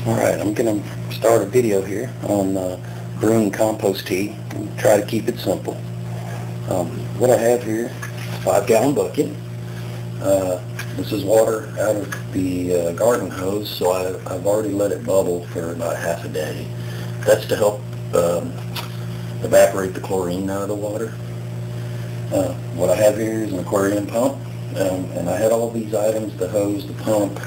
Alright, I'm going to start a video here on brewing compost tea and try to keep it simple. What I have here is a 5-gallon bucket. This is water out of the garden hose, so I've already let it bubble for about half a day. That's to help evaporate the chlorine out of the water. What I have here is an aquarium pump, and I had all these items, the hose, the pump,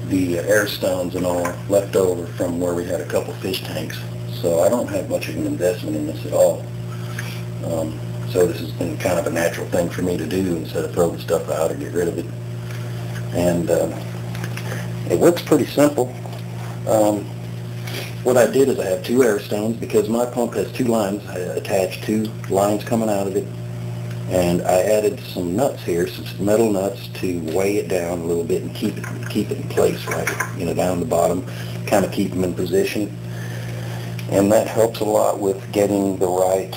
the air stones and all left over from where we had a couple fish tanks. So I don't have much of an investment in this at all. So this has been kind of a natural thing for me to do instead of throw the stuff out or get rid of it. And it works pretty simple. What I did is I have 2 air stones because my pump has 2 lines. I attached 2 lines coming out of it. And I added some nuts here, some metal nuts, to weigh it down a little bit and keep it in place, right, down the bottom, kind of keep them in position. And that helps a lot with getting the right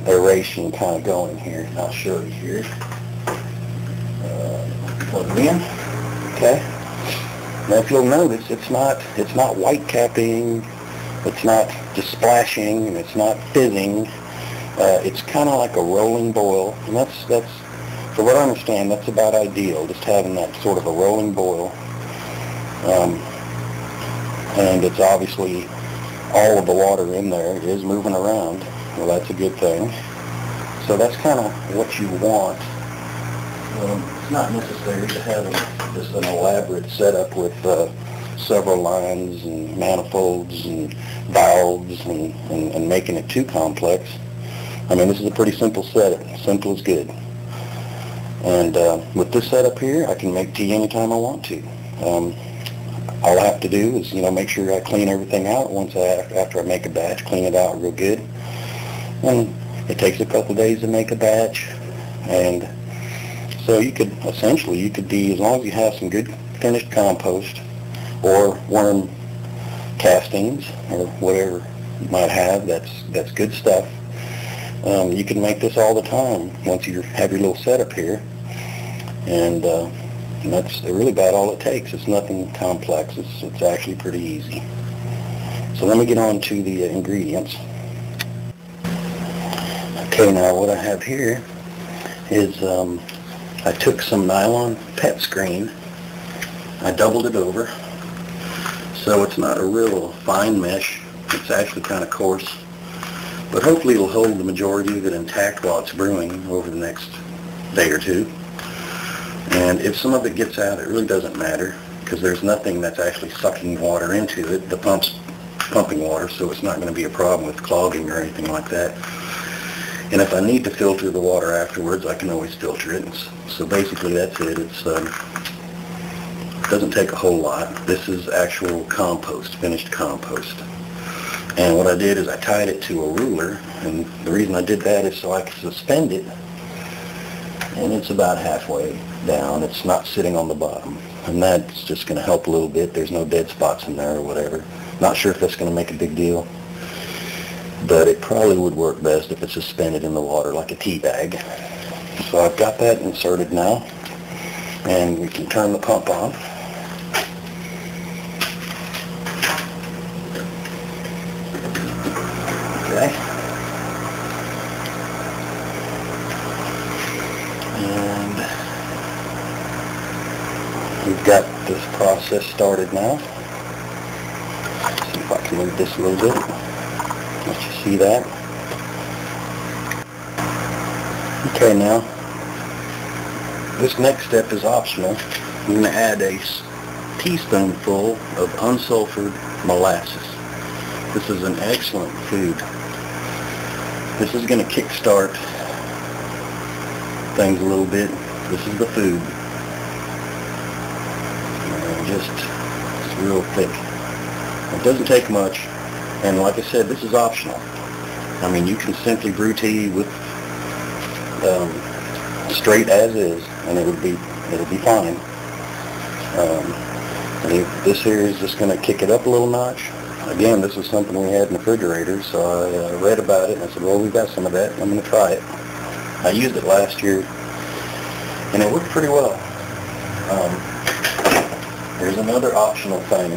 aeration kind of going here. And I'll show you here. Plug it in. Okay. Now, if you'll notice, it's not white capping, it's not just splashing, and it's not fizzing. It's kind of like a rolling boil, and that's for what I understand, that's about ideal, just having that sort of a rolling boil. And it's obviously all of the water in there is moving around. Well, that's a good thing. So that's kind of what you want. It's not necessary to have just an elaborate setup with several lines and manifolds and valves and making it too complex. I mean, this is a pretty simple setup. Simple is good. And with this setup here, I can make tea anytime I want to. All I have to do is, make sure I clean everything out after I make a batch, clean it out real good. And it takes a couple days to make a batch. And so you could be, as long as you have some good finished compost or worm castings or whatever you might have, that's good stuff. You can make this all the time once you have your little setup here, and that's really about all it takes. It's nothing complex. It's actually pretty easy. So let me get on to the ingredients. Okay, now what I have here is I took some nylon pet screen. I doubled it over, so it's not a real fine mesh. It's actually kind of coarse. But hopefully it'll hold the majority of it intact while it's brewing over the next day or two. And if some of it gets out, it really doesn't matter because there's nothing that's actually sucking water into it. The pump's pumping water, so it's not going to be a problem with clogging or anything like that. And if I need to filter the water afterwards, I can always filter it. So basically that's it. It doesn't take a whole lot. This is actual compost, finished compost. And what I did is I tied it to a ruler, and the reason I did that is so I could suspend it, and it's about halfway down. It's not sitting on the bottom, and that's just going to help a little bit. There's no dead spots in there or whatever. Not sure if that's going to make a big deal, but it probably would work best if it's suspended in the water like a tea bag. So I've got that inserted now, and we can turn the pump on. Okay. And we've got this process started now. Let's see if I can move this a little bit. Let you see that. Okay, now this next step is optional. I'm going to add a teaspoonful of unsulfured molasses. This is an excellent food. This is going to kickstart things a little bit. This is the food. Just real thick. It doesn't take much, and like I said, this is optional. I mean, you can simply brew tea with straight as is, and it'll be fine. And this here is just going to kick it up a little notch. Again, this is something we had in the refrigerator, so I read about it and I said, well, we've got some of that. I'm going to try it. I used it last year, and it worked pretty well. Here's another optional thing.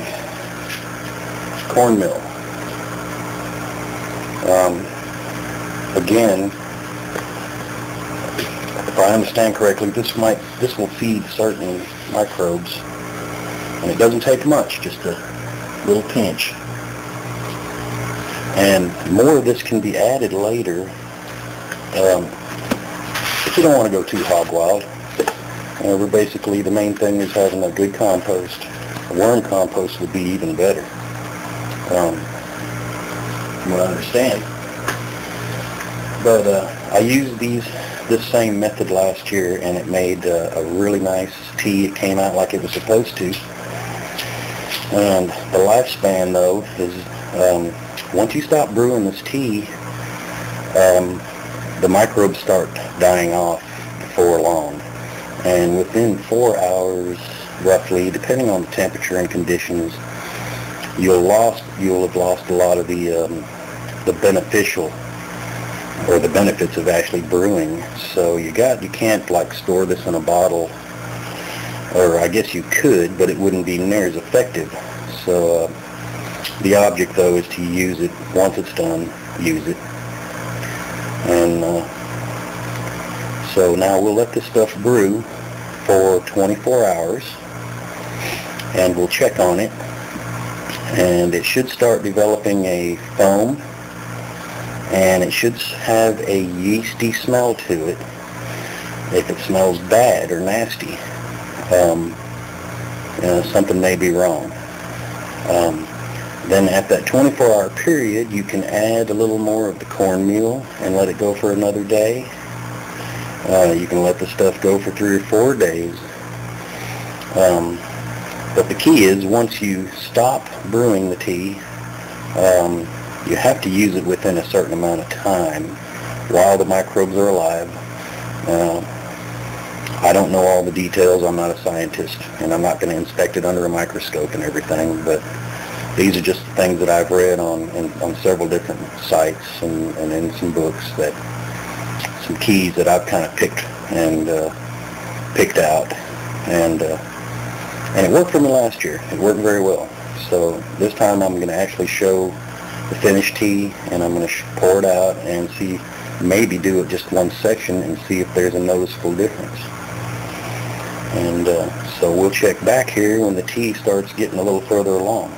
Cornmeal. Again, if I understand correctly, this will feed certain microbes, and it doesn't take much, just a little pinch. And more of this can be added later if you don't want to go too hog wild. Basically, the main thing is having a good compost. A worm compost would be even better, from what I understand. But I used this same method last year, and it made a really nice tea. It came out like it was supposed to. And the lifespan, though, is once you stop brewing this tea, the microbes start dying off before long. And within 4 hours, roughly, depending on the temperature and conditions, you'll have lost a lot of the beneficial, or the benefits of actually brewing. So you can't like store this in a bottle, or I guess you could, but it wouldn't be near as effective. So the object, though, is to use it once it's done. Use it. And so now we'll let this stuff brew for 24 hours, and we'll check on it, and it should start developing a foam, and it should have a yeasty smell to it. If it smells bad or nasty, something may be wrong. Then at that 24-hour period, you can add a little more of the cornmeal and let it go for another day. You can let the stuff go for 3 or 4 days. But the key is, once you stop brewing the tea, you have to use it within a certain amount of time while the microbes are alive. I don't know all the details. I'm not a scientist, and I'm not going to inspect it under a microscope and everything, but these are just things that I've read on several different sites and in some books, that some keys that I've kind of picked out, and it worked for me last year. It worked very well. So this time I'm going to actually show the finished tea, and I'm going to pour it out and see, maybe do it just one section and see if there's a noticeable difference. And so we'll check back here when the tea starts getting a little further along.